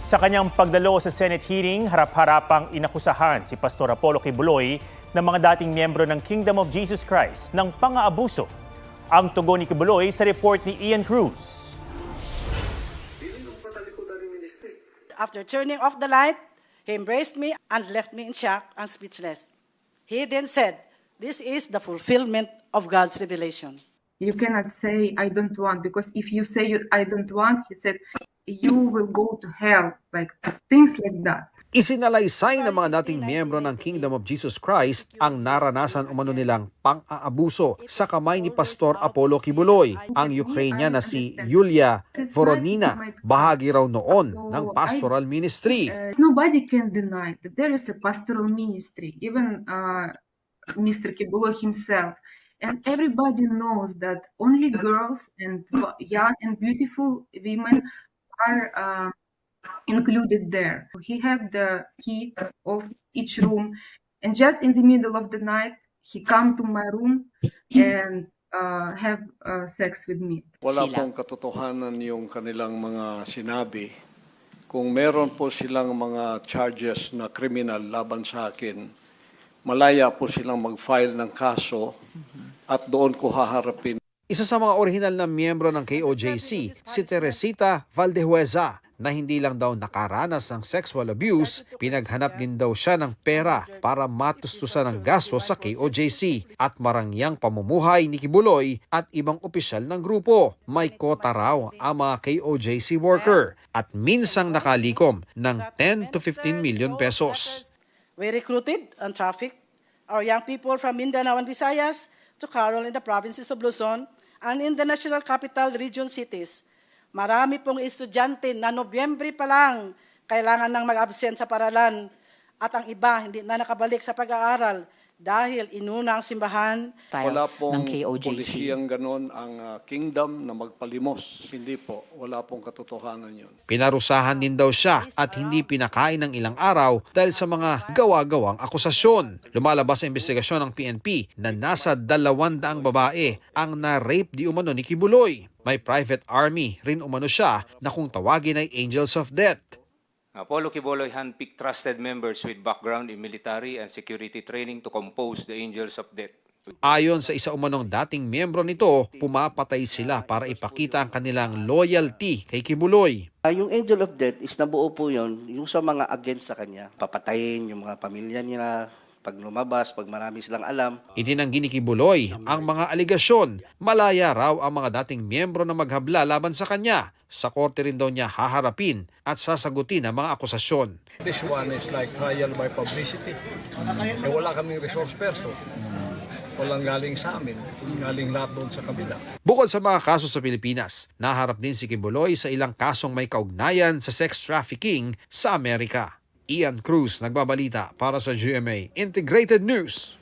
Sa kanyang pagdalo sa Senate hearing, harap-harapang inakusahan si Pastor Apollo Kibuloy ng mga dating miyembro ng Kingdom of Jesus Christ ng pang-aabuso. Ang tugon ni Kibuloy sa report ni Ian Cruz. After turning off the light, he embraced me and left me in shock and speechless. He then said, "This is the fulfillment of God's revelation." You cannot say, I don't want, because if you say I don't want, he said, you will go to hell, like things like that. Isinalaysay ng mga dating miyembro ng Kingdom of Jesus Christ ang naranasan umano nilang pang-aabuso sa kamay ni Pastor Apollo Kibuloy. Ang Ukrainian na si Yulia Voronina, bahagi raw noon ng pastoral ministry. Nobody can deny that there is a pastoral ministry, even Mr. Kibuloy himself. And everybody knows that only girls and young and beautiful women are included there. He had the key of each room, and just in the middle of the night, he come to my room and have sex with me. Wala pong katotohanan yung kanilang mga sinabi. Kung meron po silang mga charges na kriminal laban sa akin, malaya po silang mag-file ng kaso at doon ko haharapin. Isa sa mga orihinal na miyembro ng KOJC, si Teresita Valdehueza, na hindi lang daw nakaranas ng sexual abuse, pinaghanap din daw siya ng pera para matustusan ng gasto sa KOJC at marangyang pamumuhay ni Kibuloy at ibang opisyal ng grupo. May kota raw ang mga KOJC worker at minsang nakalikom ng 10 to 15 million pesos. We recruited and trafficked our young people from Mindanao and Visayas to Carol in the provinces of Luzon and in the national capital region cities. Marami pong estudyante na Nobyembre pa lang kailangan nang mag-absent sa paralan at ang iba hindi na nakabalik sa pag-aaral dahil inuna ang simbahan. Wala pong ng KOJC. polisiyang ganon ang kingdom na magpalimos. Hindi po. Wala pong katotohanan yun. Pinarusahan din daw siya at hindi pinakain ng ilang araw dahil sa mga gawa-gawang akusasyon. Lumalabas sa investigasyon ng PNP na nasa 200 babae ang na-rape di umano ni Kibuloy. May private army rin umano siya na kung tawagin ay Angels of Death. Apollo Kibuloy handpicked trusted members with background in military and security training to compose the Angels of Death. Ayon sa isa umanong dating miyembro nito, pumapatay sila para ipakita ang kanilang loyalty kay Kibuloy. Yung Angel of Death is nabuo po yun, yung sa mga against sa kanya. Papatayin yung mga pamilya niya, pag lumabas, pag marami silang alam. Itinanggi ni Kibuloy ang mga aligasyon. Malaya raw ang mga dating miyembro na maghabla laban sa kanya. Sa korte rin daw niya haharapin at sasagutin ang mga akusasyon. This one is like trial by publicity. Wala kaming resource person. Walang galing sa amin. Galing lahat doon sa kabila. Bukod sa mga kaso sa Pilipinas, naharap din si Kibuloy sa ilang kasong may kaugnayan sa sex trafficking sa Amerika. Ian Cruz, nagbabalita para sa GMA Integrated News.